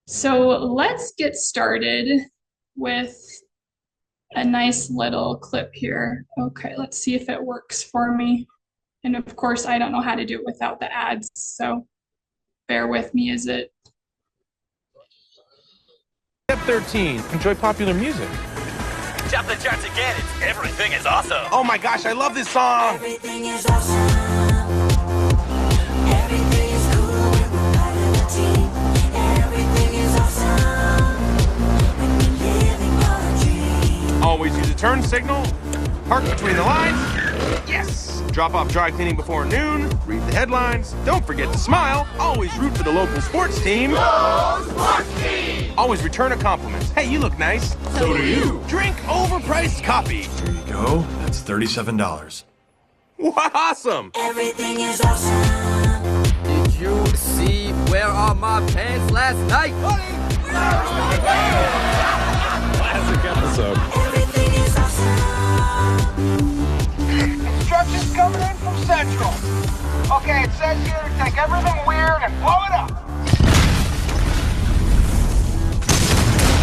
So let's get started with a nice little clip here. Okay, let's see if it works for me. And of course, I don't know how to do it without the ads, so bear with me as it. Step 13. Enjoy popular music. Jump the charts again. It's Everything is Awesome. Oh my gosh, I love this song. Everything is awesome. Everything is cool when we're part of a team. Everything is awesome when we're living our dream. Always use a turn signal. Park between the lines. Yes. Drop off dry cleaning before noon. Read the headlines. Don't forget to smile. Always root for the local sports team. Go sports team! Always return a compliment. Hey, you look nice. So do you. Drink overpriced coffee. There you go. That's $37. Awesome. Everything is awesome. Did you see where are my pants last night? Classic episode. Everything is awesome. Instructions coming in from Central. Okay, it says here to take everything weird and blow it up.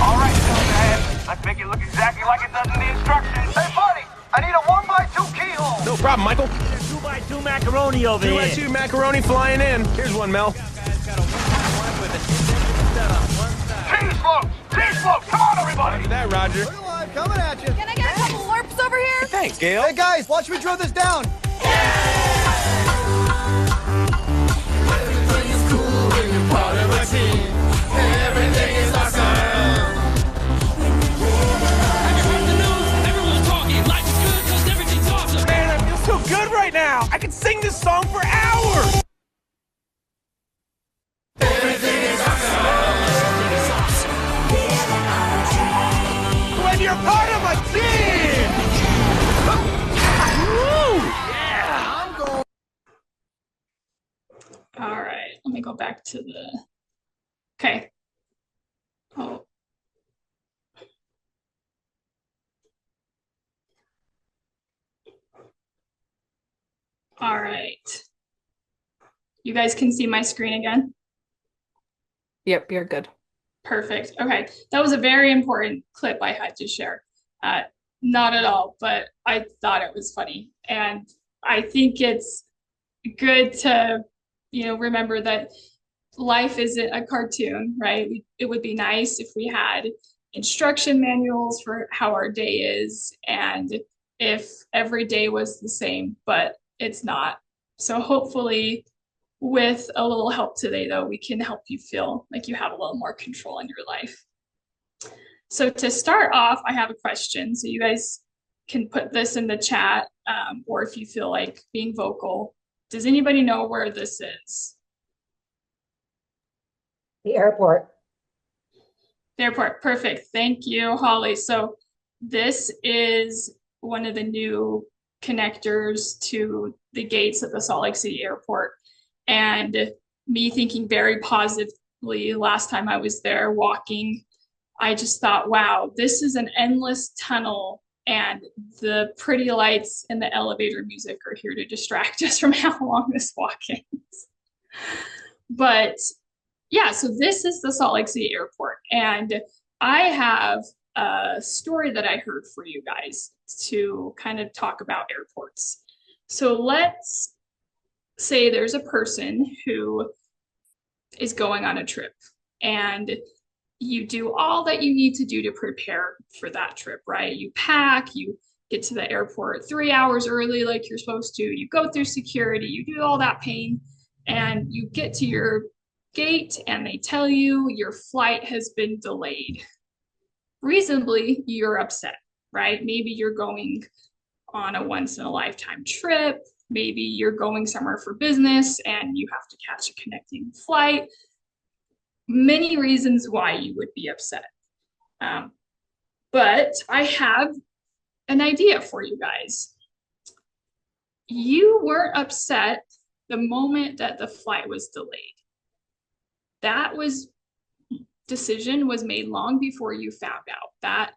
All right, Silverhead. Let's make it look exactly like it does in the instructions. Hey, buddy, I need a 1x2 keyhole. No problem, Michael. 2x2 macaroni over here. 2x2 macaroni flying in. Here's one, Mel. Cheese floats! Cheese floats! Come on, everybody! After that, Roger. Coming at you. Can I get a couple LARPs over here? Thanks, Gail. Hey guys, watch me drill this down. Everything is cool when you're part of a team. Everything is awesome. Have you heard the news? Everyone's talking. Life is good because everything's awesome. Man, I feel so good right now. I could sing this song for hours. Everything is awesome. When you're part of a team. Woo! All right, let me go back to the. Okay. Oh. All right. You guys can see my screen again? Yep, you're good. Perfect. Okay. That was a very important clip I had to share. Not at all, but I thought it was funny. And I think it's good to, remember that life isn't a cartoon, right? It would be nice if we had instruction manuals for how our day is and if every day was the same, but it's not. So hopefully with a little help today, though, we can help you feel like you have a little more control in your life. So to start off, I have a question. So you guys can put this in the chat, or if you feel like being vocal. Does anybody know where this is? The airport. The airport. Perfect. Thank you, Holly. So this is one of the new connectors to the gates at the Salt Lake City airport. And me thinking very positively last time I was there walking, I just thought, wow, this is an endless tunnel and the pretty lights and the elevator music are here to distract us from how long this walk is. But yeah, so this is the Salt Lake City airport. And I have a story that I heard for you guys to kind of talk about airports. So let's say there's a person who is going on a trip and you do all that you need to do to prepare for that trip, right? You pack, you get to the airport 3 hours early like you're supposed to, you go through security, you do all that pain, and you get to your gate and they tell you your flight has been delayed. Reasonably, you're upset, right? Maybe you're going on a once-in-a-lifetime trip. Maybe you're going somewhere for business and you have to catch a connecting flight. Many reasons why you would be upset. But I have an idea for you guys. You weren't upset the moment that the flight was delayed. That decision was made long before you found out that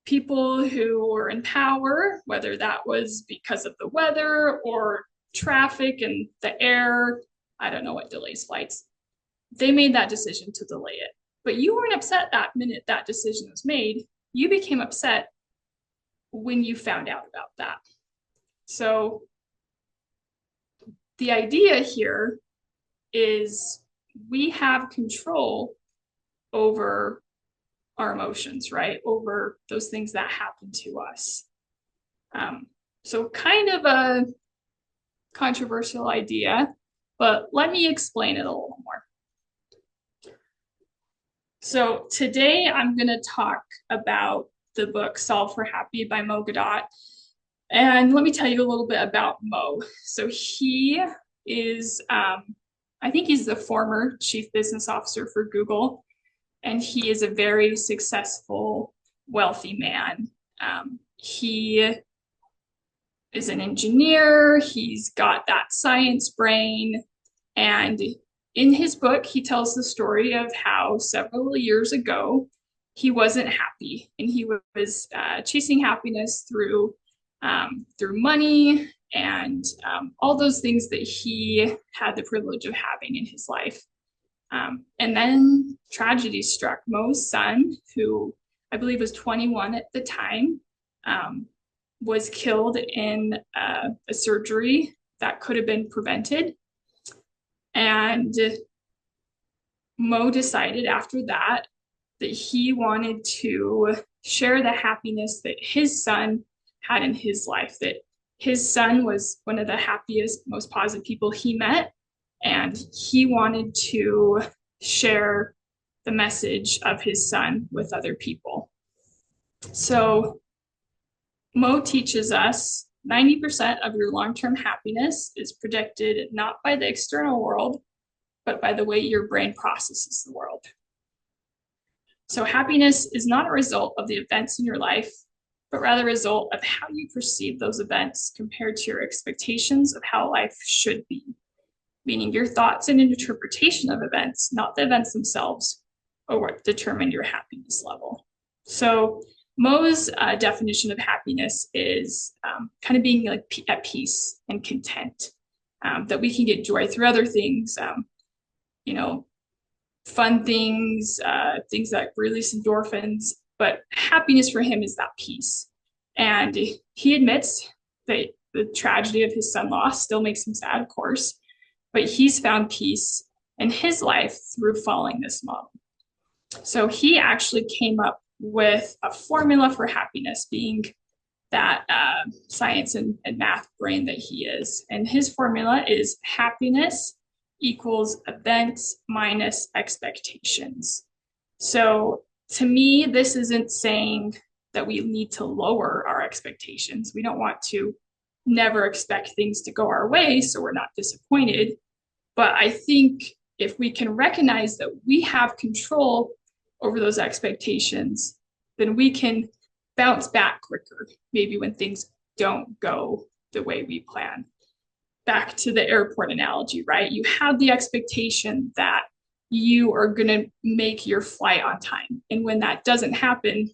people who were in power, whether that was because of the weather or traffic and the air, I don't know what delays flights, they made that decision to delay it. But you weren't upset that minute that decision was made. You became upset when you found out about that. So the idea here is we have control over our emotions, right? Over those things that happen to us. So kind of a controversial idea, but let me explain it a little more. So today I'm going to talk about the book Solve for Happy by Mo Godot. And let me tell you a little bit about Mo. So he is, I think he's the former chief business officer for Google, and he is a very successful, wealthy man. He is an engineer, he's got that science brain, and in his book, he tells the story of how several years ago he wasn't happy, and he was chasing happiness through money and all those things that he had the privilege of having in his life. And then tragedy struck. Mo's son, who I believe was 21 at the time, was killed in a surgery that could have been prevented. And Mo decided after that he wanted to share the happiness that his son had in his life, that his son was one of the happiest, most positive people he met, and he wanted to share the message of his son with other people. So Mo teaches us 90% of your long-term happiness is predicted not by the external world, but by the way your brain processes the world. So happiness is not a result of the events in your life, but rather a result of how you perceive those events compared to your expectations of how life should be, meaning your thoughts and interpretation of events, not the events themselves, are what determine your happiness level. So Mo's definition of happiness is kind of being like at peace and content, that we can get joy through other things, fun things, things that release endorphins, but happiness for him is that peace. And he admits that the tragedy of his son loss still makes him sad, of course, but he's found peace in his life through following this model. So he actually came up with a formula for happiness, being that science and math brain that he is. And his formula is happiness equals events minus expectations. So to me, this isn't saying that we need to lower our expectations. We don't want to never expect things to go our way so we're not disappointed. But I think if we can recognize that we have control over those expectations, then we can bounce back quicker, maybe when things don't go the way we plan. Back to the airport analogy, right? You have the expectation that you are going to make your flight on time. And when that doesn't happen,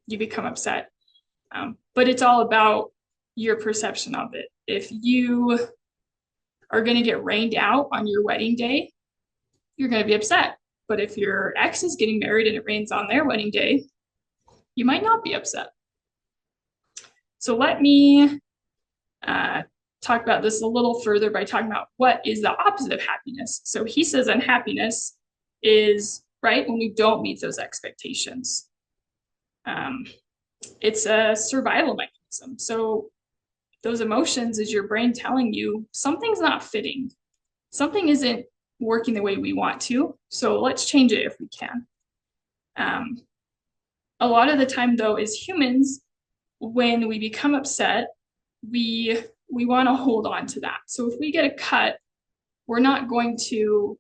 you become upset. But it's all about your perception of it. If you are going to get rained out on your wedding day, you're going to be upset. But if your ex is getting married and it rains on their wedding day, you might not be upset. So let me talk about this a little further by talking about what is the opposite of happiness. So he says unhappiness is, right, when we don't meet those expectations. It's a survival mechanism. So those emotions is your brain telling you something's not fitting. Something isn't working the way we want to. So let's change it if we can. A lot of the time, though, as humans, when we become upset, we want to hold on to that. So if we get a cut, we're not going to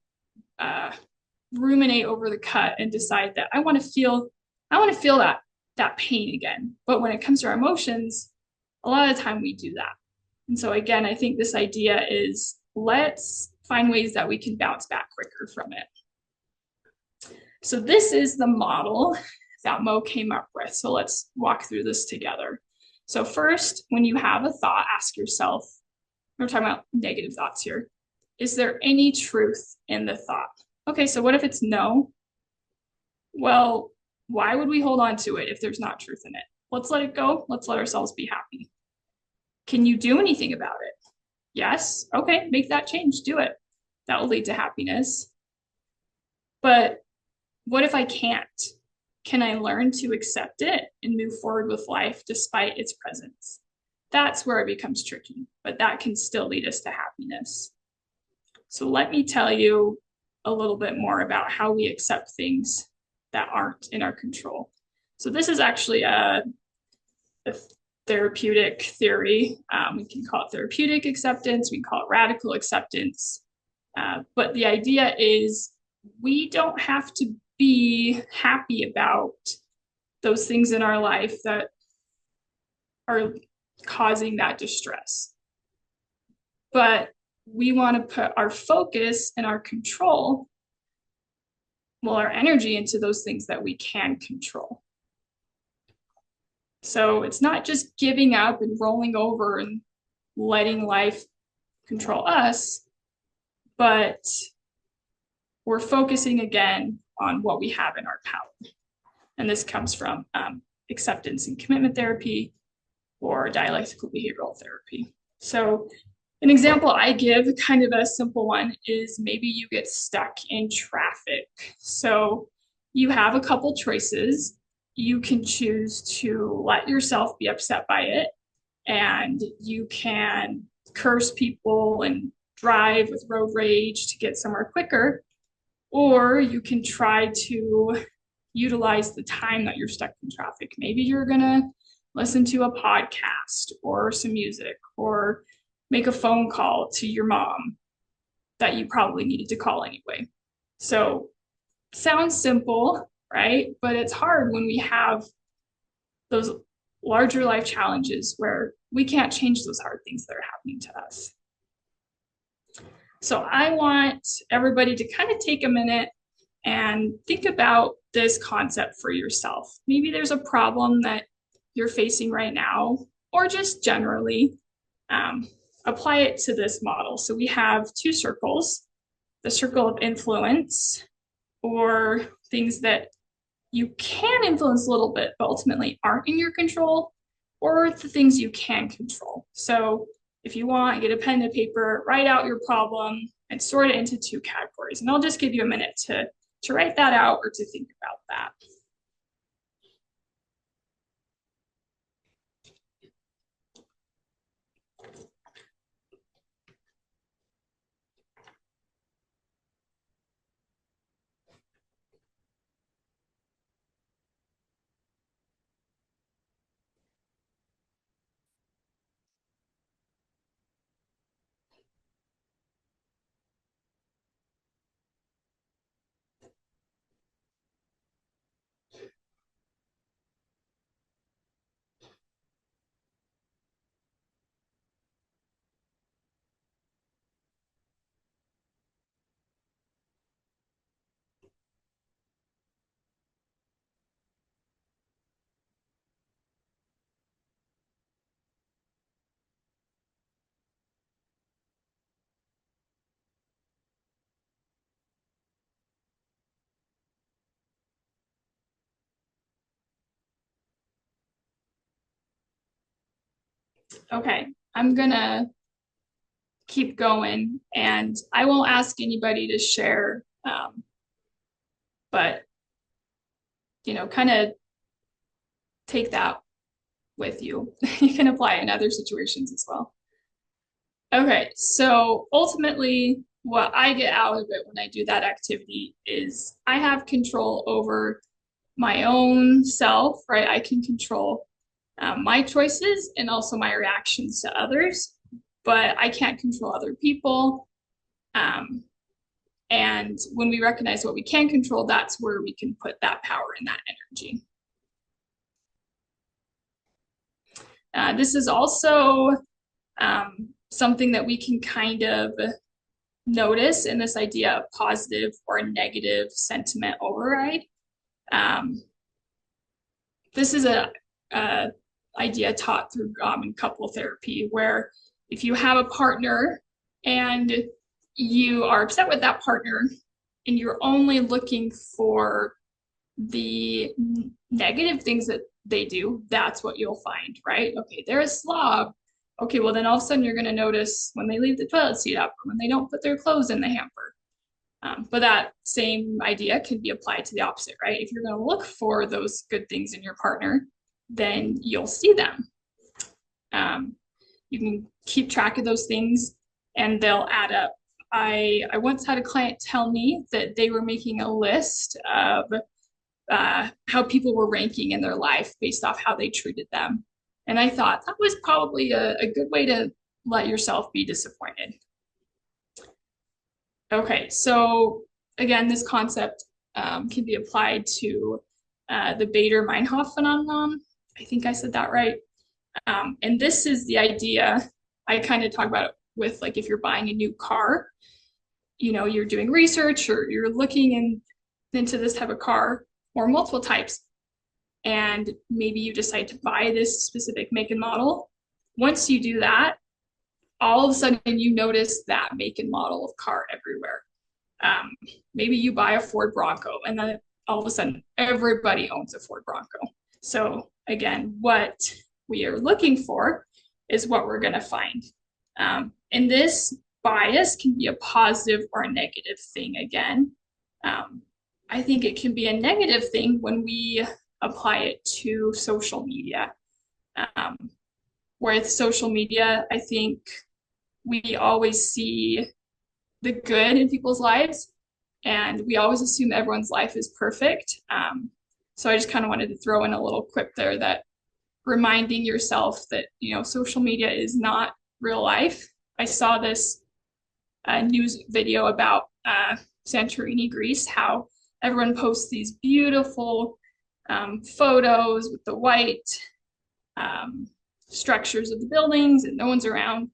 ruminate over the cut and decide that I want to feel that pain again. But when it comes to our emotions, a lot of the time we do that. And so again, I think this idea is let's find ways that we can bounce back quicker from it. So this is the model that Mo came up with. So let's walk through this together. So first, when you have a thought, ask yourself, we're talking about negative thoughts here. Is there any truth in the thought? Okay, so what if it's no? Well, why would we hold on to it if there's not truth in it? Let's let it go. Let's let ourselves be happy. Can you do anything about it? Yes. Okay, make that change. Do it. That will lead to happiness. But what if I can't? Can I learn to accept it and move forward with life despite its presence? That's where it becomes tricky, but that can still lead us to happiness. So let me tell you a little bit more about how we accept things that aren't in our control. So this is actually a therapeutic theory. We can call it therapeutic acceptance. We can call it radical acceptance. But the idea is we don't have to be happy about those things in our life that are causing that distress. But we want to put our focus and our control, well, our energy into those things that we can control. So it's not just giving up and rolling over and letting life control us, but we're focusing again on what we have in our power. And this comes from acceptance and commitment therapy or dialectical behavioral therapy. So an example I give, kind of a simple one, is maybe you get stuck in traffic. So you have a couple choices. You can choose to let yourself be upset by it, and you can curse people and drive with road rage to get somewhere quicker, or you can try to utilize the time that you're stuck in traffic. Maybe you're gonna listen to a podcast or some music or make a phone call to your mom that you probably needed to call anyway. So sounds simple, right? But it's hard when we have those larger life challenges where we can't change those hard things that are happening to us. So I want everybody to kind of take a minute and think about this concept for yourself. Maybe there's a problem that you're facing right now, or just generally apply it to this model. So we have two circles, the circle of influence, or things that you can influence a little bit, but ultimately aren't in your control, or the things you can control. So if you want, get a pen and paper, write out your problem and sort it into two categories. And I'll just give you a minute to write that out or to think about that. Okay, I'm gonna keep going and I won't ask anybody to share, but kind of take that with you. You can apply it in other situations as well. Okay, so ultimately, what I get out of it when I do that activity is I have control over my own self, right? I can control my choices and also my reactions to others, but I can't control other people. And when we recognize what we can control, that's where we can put that power and that energy. This is also something that we can kind of notice in this idea of positive or negative sentiment override. This is a idea taught through couple therapy, where if you have a partner and you are upset with that partner and you're only looking for the negative things that they do, that's what you'll find, right? Okay, they're a slob. Okay, well, then all of a sudden you're going to notice when they leave the toilet seat up or when they don't put their clothes in the hamper. But that same idea can be applied to the opposite, right? If you're going to look for those good things in your partner, then you'll see them. You can keep track of those things and they'll add up. I once had a client tell me that they were making a list of how people were ranking in their life based off how they treated them. And I thought that was probably a good way to let yourself be disappointed. Okay, so again, this concept can be applied to the Bader-Meinhof phenomenon. I think I said that right. And this is the idea I kind of talk about it with, like, if you're buying a new car, you know, you're doing research or you're looking into this type of car or multiple types, and maybe you decide to buy this specific make and model. Once you do that, all of a sudden you notice that make and model of car everywhere. Maybe you buy a Ford Bronco and then all of a sudden everybody owns a Ford Bronco. So again, what we are looking for is what we're going to find. And this bias can be a positive or a negative thing again. I think it can be a negative thing when we apply it to social media. With social media, I think we always see the good in people's lives, and we always assume everyone's life is perfect. So I just kind of wanted to throw in a little quip there that reminding yourself that, you know, social media is not real life. I saw this news video about Santorini, Greece, how everyone posts these beautiful photos with the white structures of the buildings and no one's around.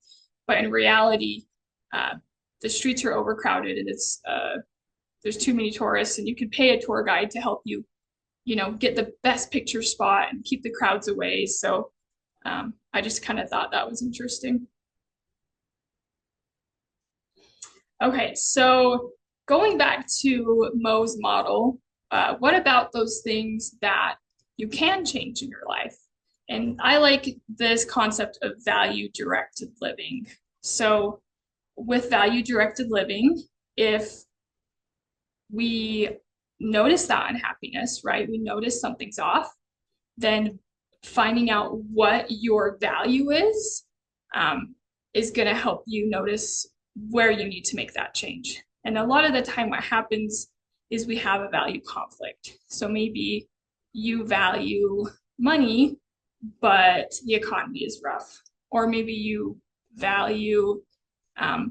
But in reality, the streets are overcrowded and there's too many tourists, and you can pay a tour guide to help you, you know, get the best picture spot and keep the crowds away. So I just kind of thought that was interesting. Okay, so going back to Mo's model, what about those things that you can change in your life? And I like this concept of value-directed living. So with value-directed living, if we notice that unhappiness, right? We notice something's off, then finding out what your value is going to help you notice where you need to make that change. And a lot of the time, what happens is we have a value conflict. So maybe you value money, but the economy is rough. Or maybe you value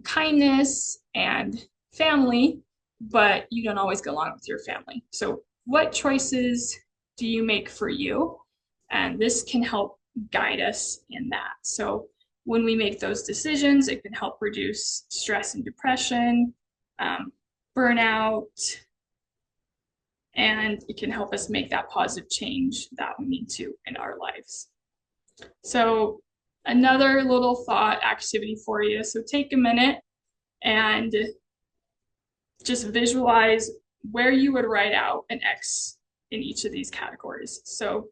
kindness and family, but you don't always get along with your family. So what choices do you make for you? And this can help guide us in that. So when we make those decisions, it can help reduce stress and depression, burnout, and it can help us make that positive change that we need to in our lives. So another little thought activity for you. So take a minute and just visualize where you would write out an X in each of these categories. So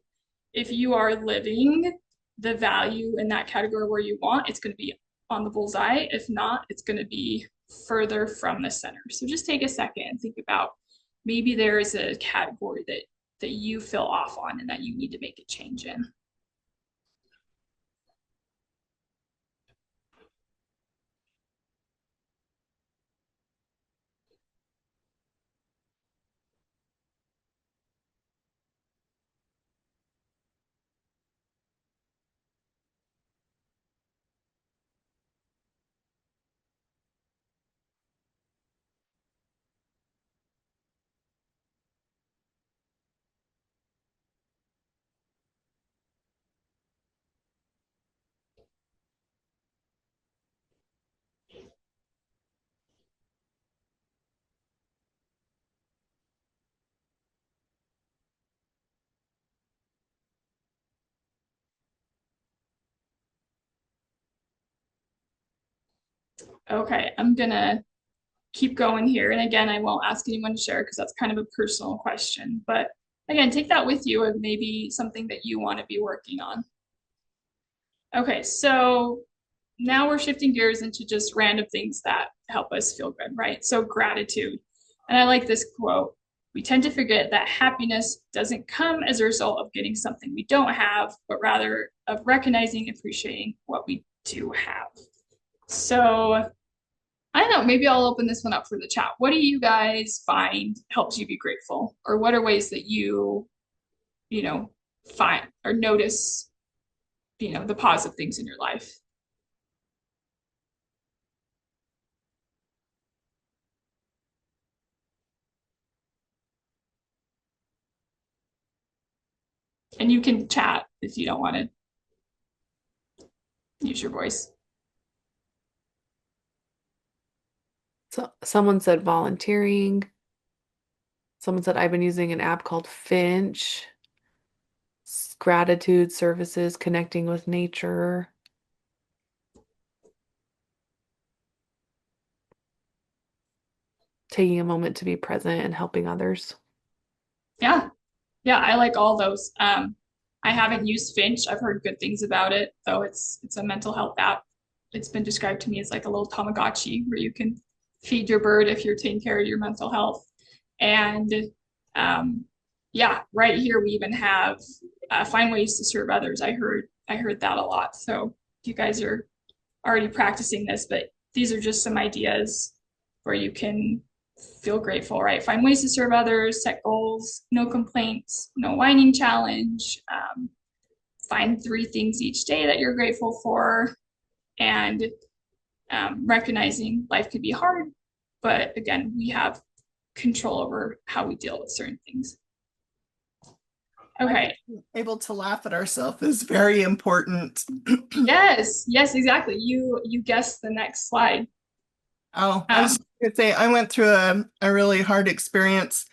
if you are living the value in that category where you want, it's going to be on the bullseye. If not, it's going to be further from the center. So just take a second and think about maybe there is a category that you feel off on and that you need to make a change in. Okay, I'm gonna keep going here. And again, I won't ask anyone to share because that's kind of a personal question. But again, take that with you and maybe something that you want to be working on. Okay, so now we're shifting gears into just random things that help us feel good, right? So gratitude. And I like this quote. We tend to forget that happiness doesn't come as a result of getting something we don't have, but rather of recognizing and appreciating what we do have. So I don't know, maybe I'll open this one up for the chat. What do you guys find helps you be grateful? Or what are ways that you know, find or notice, the positive things in your life? And you can chat if you don't want to use your voice. So someone said volunteering. Someone said I've been using an app called Finch. Gratitude services, connecting with nature. Taking a moment to be present and helping others. Yeah. Yeah, I like all those. I haven't used Finch. I've heard good things about it, though it's a mental health app. It's been described to me as like a little Tamagotchi where you can feed your bird if you're taking care of your mental health. And yeah, right here we even have find ways to serve others. I heard that a lot. So you guys are already practicing this, but these are just some ideas where you can feel grateful, right? Find ways to serve others, set goals, no complaints, no whining challenge. Find 3 things each day that you're grateful for, and recognizing life could be hard, but again, we have control over how we deal with certain things. Okay. Able to laugh at ourselves is very important. Yes, exactly. You guessed the next slide. Oh, I was going to say, I went through a really hard experience.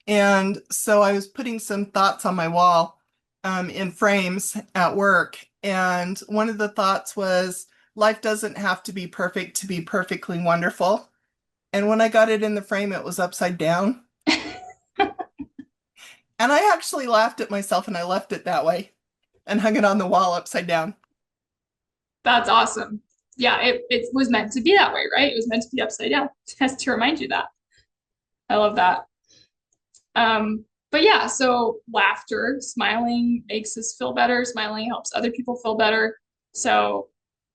And so I was putting some thoughts on my wall in frames at work. And one of the thoughts was, life doesn't have to be perfect to be perfectly wonderful. And when I got it in the frame, it was upside down. And I actually laughed at myself and I left it that way and hung it on the wall upside down. That's awesome. Yeah, it was meant to be that way, right? It was meant to be upside down. Just to remind you that. I love that. But yeah, so laughter, smiling makes us feel better. Smiling helps other people feel better. So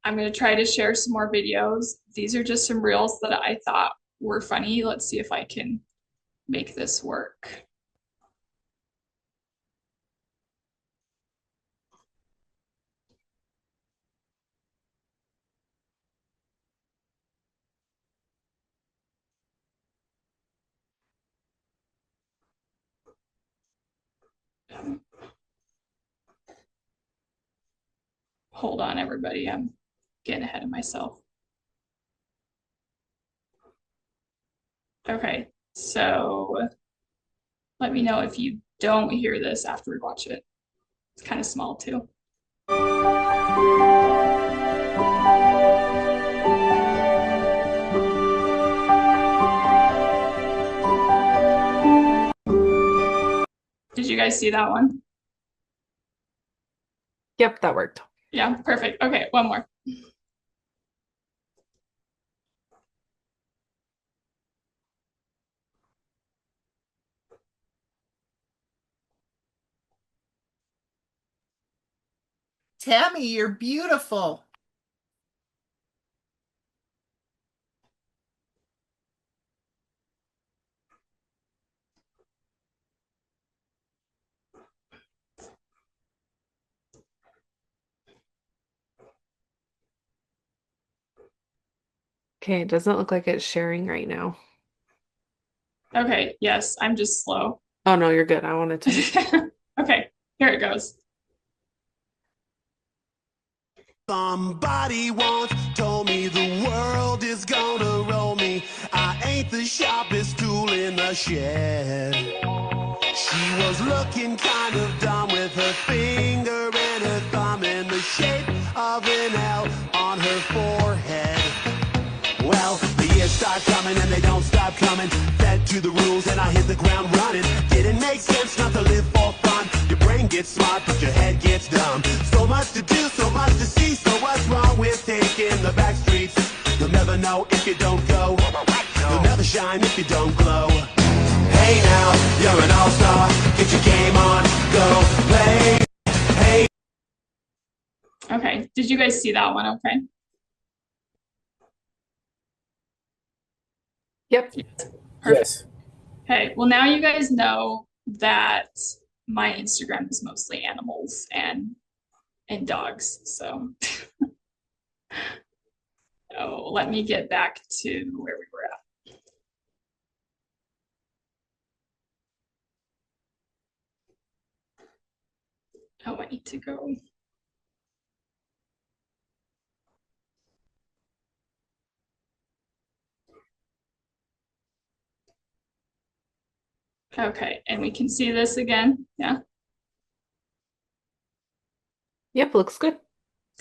I'm going to try to share some more videos. These are just some reels that I thought were funny. Let's see if I can make this work. Hold on, everybody. I'm getting ahead of myself. Okay, so let me know if you don't hear this after we watch it. It's kind of small too. Did you guys see that one? Yep, that worked. Yeah, perfect. Okay, one more. Tammy, you're beautiful. Okay, it doesn't look like it's sharing right now. Okay, yes, I'm just slow. Oh no, you're good. I wanted to. Okay, here it goes. Somebody once told me the world is gonna roll me. I ain't the sharpest tool in the shed. She was looking kind of dumb with her finger and her thumb in the shape of an L on her forehead. Well, the years start coming and they don't stop coming. Fed to the rules and I hit the ground running. Didn't make sense not to live for get smart, but your head gets dumb. So much to do, so much to see. So what's wrong with taking the back streets? You'll never know if you don't go. You'll never shine if you don't glow. Hey now, you're an all-star. Get your game on, go play. Hey. Okay, did you guys see that one? Okay. Yep. Perfect. Okay, well now you guys know that my Instagram is mostly animals and dogs. So oh, let me get back to where we were at. Oh, I need to go. Okay, and we can see this again. Yeah. Yep, looks good.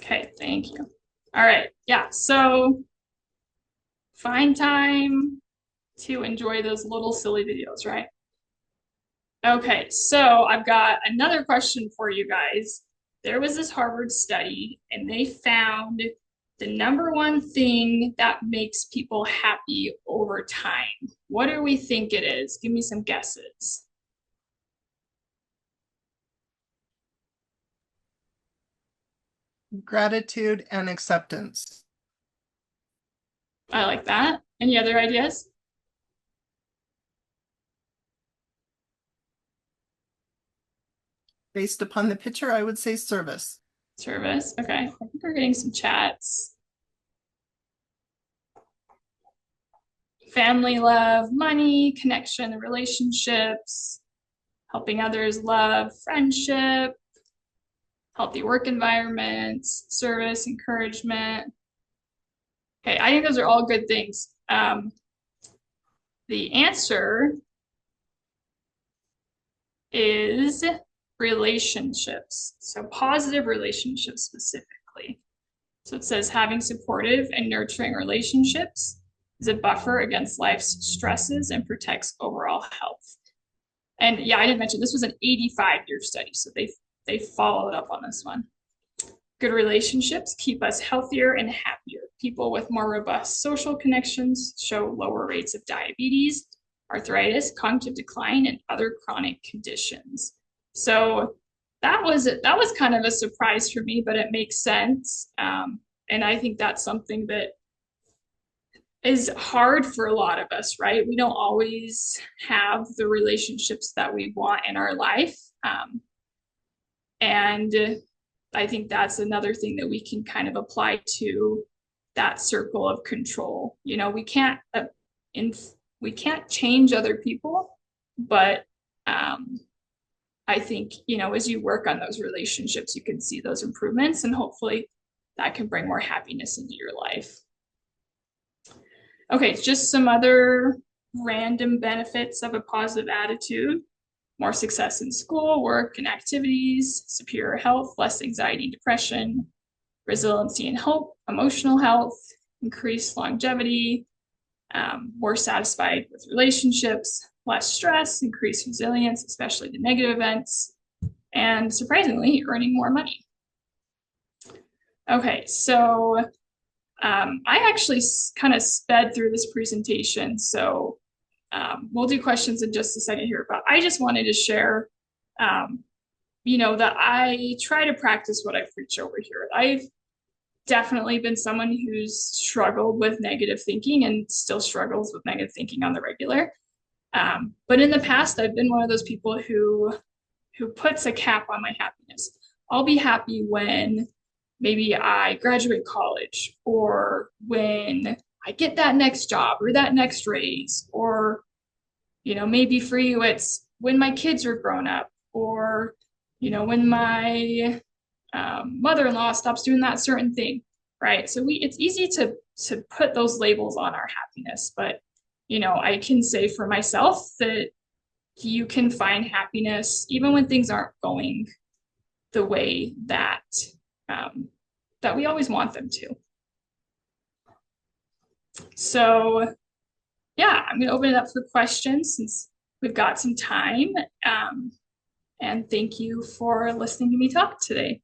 Okay, thank you. All right, yeah, so find time to enjoy those little silly videos, right? Okay, so I've got another question for you guys. There was this Harvard study, and they found the number one thing that makes people happy over time. What do we think it is? Give me some guesses. Gratitude and acceptance. I like that. Any other ideas? Based upon the picture, I would say service. Service. Okay, I think we're getting some chats. Family love, money, connection, relationships, helping others, love, friendship, healthy work environments, service, encouragement. Okay, I think those are all good things. The answer is relationships. So positive relationships specifically. So it says having supportive and nurturing relationships is a buffer against life's stresses and protects overall health. And yeah, I didn't mention this was an 85-year study, so they followed up on this one. Good relationships keep us healthier and happier. People with more robust social connections show lower rates of diabetes, arthritis, cognitive decline, and other chronic conditions. So that was kind of a surprise for me, but it makes sense. And I think that's something that is hard for a lot of us, right? We don't always have the relationships that we want in our life. And I think that's another thing that we can kind of apply to that circle of control. You know, we can't change other people, but I think, you know, as you work on those relationships, you can see those improvements, and hopefully that can bring more happiness into your life. Okay, just some other random benefits of a positive attitude: more success in school, work, and activities, superior health, less anxiety and depression, resiliency and hope, emotional health, increased longevity, more satisfied with relationships, less stress, increased resilience, especially to negative events, and surprisingly, earning more money. Okay, so I actually kind of sped through this presentation, so we'll do questions in just a second here, but I just wanted to share, you know, that I try to practice what I preach over here. I've definitely been someone who's struggled with negative thinking and still struggles with negative thinking on the regular. But in the past, I've been one of those people who puts a cap on my happiness. I'll be happy when maybe I graduate college, or when I get that next job or that next raise, or, you know, maybe for you, it's when my kids are grown up, or, you know, when my mother-in-law stops doing that certain thing, right? So it's easy to put those labels on our happiness, but, you know, I can say for myself that you can find happiness even when things aren't going the way that that we always want them to. So yeah, I'm going to open it up for questions since we've got some time. And thank you for listening to me talk today.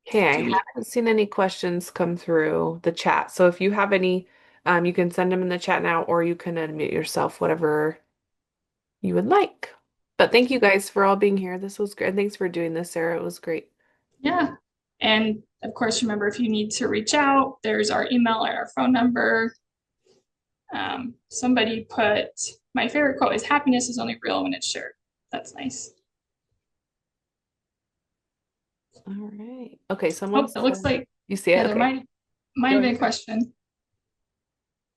Okay, I haven't seen any questions come through the chat. So if you have any, you can send them in the chat now, or you can unmute yourself, whatever you would like. But thank you guys for all being here. This was great. And thanks for doing this, Sarah. It was great. Yeah. And of course, remember, if you need to reach out, there's our email and our phone number. Somebody put, my favorite quote is, happiness is only real when it's shared. That's nice. All right. Okay, someone it looks like you see it. there Okay. might have been a question.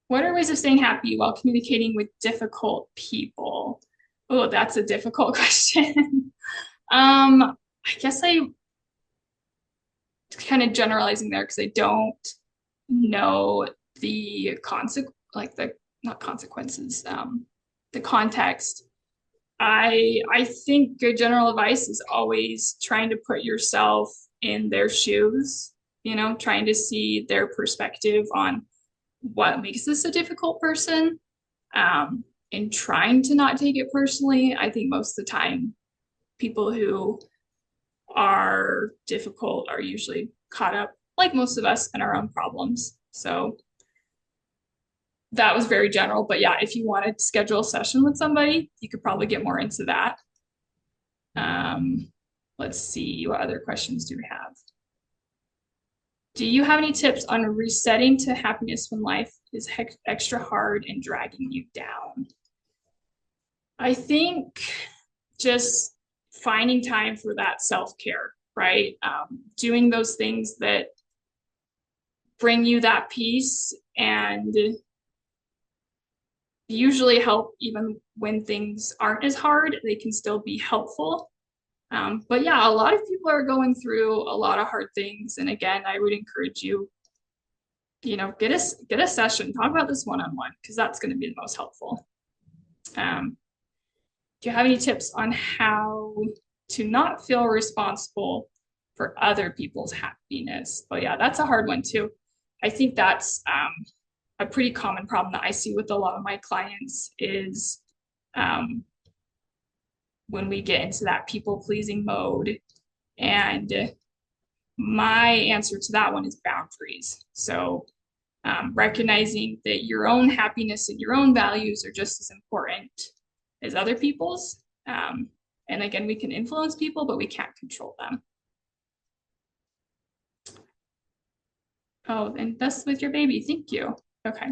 What are ways of staying happy while communicating with difficult people? Oh, that's a difficult question. I guess I kind of generalizing there because I don't know the not consequences, the context. I think good general advice is always trying to put yourself in their shoes, trying to see their perspective on what makes this a difficult person, and trying to not take it personally. I think most of the time people who are difficult are usually caught up, like most of us, in our own problems. So that was very general, but yeah, if you wanted to schedule a session with somebody, you could probably get more into that. Let's see, what other questions do we have? Do you have any tips on resetting to happiness when life is extra hard and dragging you down? I think just finding time for that self-care, right? Doing those things that bring you that peace and usually help even when things aren't as hard, they can still be helpful. But yeah, a lot of people are going through a lot of hard things. And again, I would encourage you, get a session, talk about this one-on-one, because that's going to be the most helpful. Do you have any tips on how to not feel responsible for other people's happiness? But yeah, that's a hard one too. I think that's a pretty common problem that I see with a lot of my clients is when we get into that people-pleasing mode. And my answer to that one is boundaries. So recognizing that your own happiness and your own values are just as important as other people's. And again, we can influence people, but we can't control them. Oh, and that's with your baby. Thank you. Okay.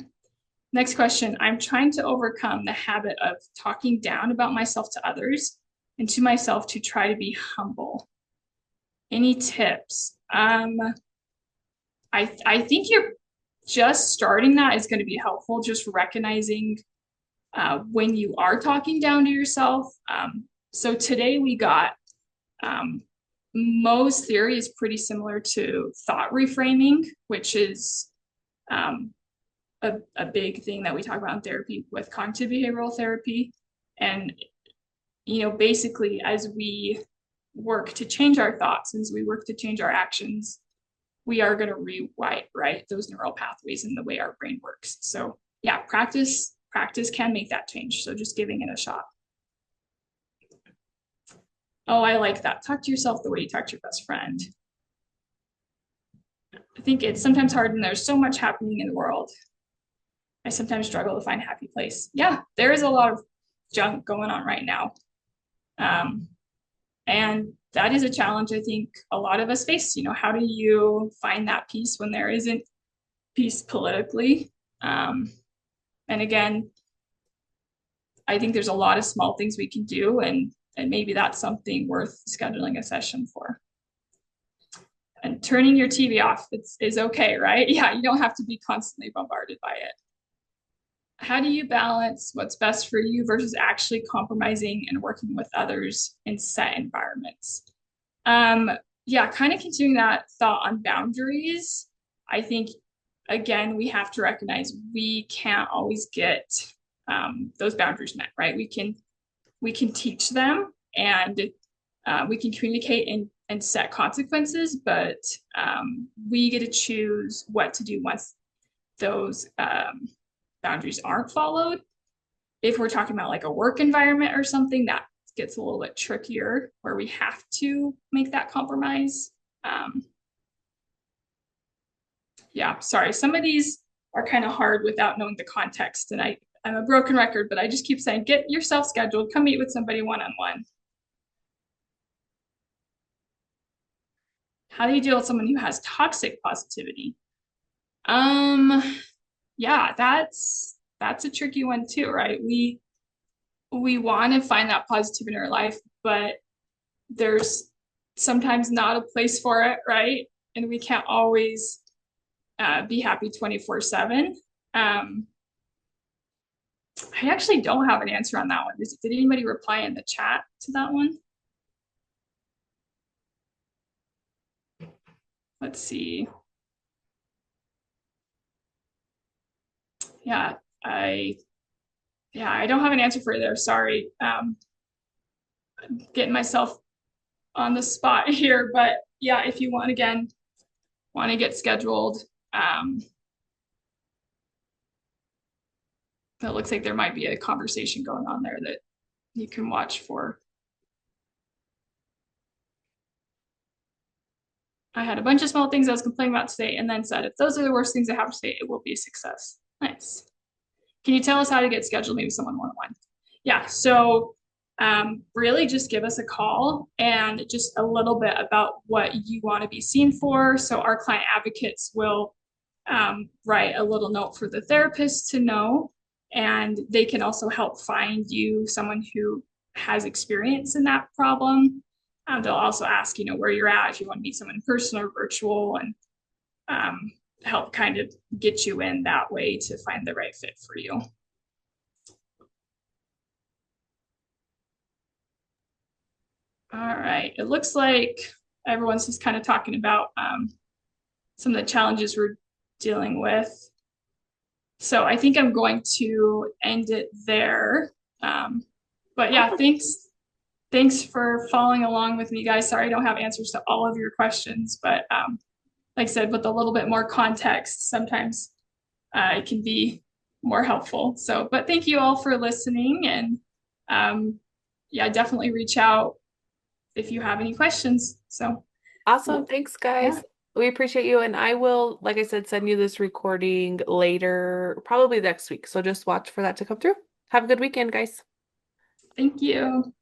Next question. I'm trying to overcome the habit of talking down about myself to others and to myself to try to be humble. Any tips? I think you're just starting that is going to be helpful. Just recognizing when you are talking down to yourself. So today we got Mo's theory is pretty similar to thought reframing, which is a big thing that we talk about in therapy with cognitive behavioral therapy. And, basically as we work to change our thoughts, as we work to change our actions, we are going to rewrite those neural pathways in the way our brain works. So yeah, practice can make that change. So just giving it a shot. Oh, I like that. Talk to yourself the way you talk to your best friend. I think it's sometimes hard when there's so much happening in the world. I sometimes struggle to find a happy place. Yeah, there is a lot of junk going on right now. And that is a challenge I think a lot of us face. How do you find that peace when there isn't peace politically? And again, I think there's a lot of small things we can do, and maybe that's something worth scheduling a session for. And turning your TV off is okay, right? Yeah, you don't have to be constantly bombarded by it. How do you balance what's best for you versus actually compromising and working with others in set environments? Yeah, kind of continuing that thought on boundaries. I think, again, we have to recognize we can't always get those boundaries met, right? We can teach them, and we can communicate and set consequences, but we get to choose what to do once those boundaries aren't followed. if we're talking about like a work environment or something, that gets a little bit trickier where we have to make that compromise. Yeah, sorry. Some of these are kind of hard without knowing the context. And I'm a broken record, but I just keep saying, get yourself scheduled, come meet with somebody one-on-one. How do you deal with someone who has toxic positivity? Um, yeah, that's a tricky one too, right? We want to find that positive in our life, but there's sometimes not a place for it, right? And we can't always be happy 24/7. I actually don't have an answer on that one. Did anybody reply in the chat to that one? Let's see. Yeah, I don't have an answer for you there. Sorry. Getting myself on the spot here, but yeah, if you want to get scheduled, it looks like there might be a conversation going on there that you can watch for. I had a bunch of small things I was complaining about today and then said, if those are the worst things that happen today, it will be a success. Nice. Can you tell us how to get scheduled maybe someone one-on-one? Yeah, so really just give us a call and just a little bit about what you want to be seen for. So our client advocates will write a little note for the therapist to know, and they can also help find you someone who has experience in that problem. They'll also ask, where you're at, if you want to meet someone in person or virtual, and help kind of get you in that way to find the right fit for you. All right, it looks like everyone's just kind of talking about some of the challenges we're dealing with. So I think I'm going to end it there. But yeah, thanks for following along with me, guys. Sorry I don't have answers to all of your questions, but like I said, with a little bit more context, sometimes it can be more helpful. So, but thank you all for listening, and yeah, definitely reach out if you have any questions. So Awesome. Thanks, guys. yeah. We appreciate you. And I will, like I said, send you this recording later, probably next week. So just watch for that to come through. Have a good weekend, guys. Thank you.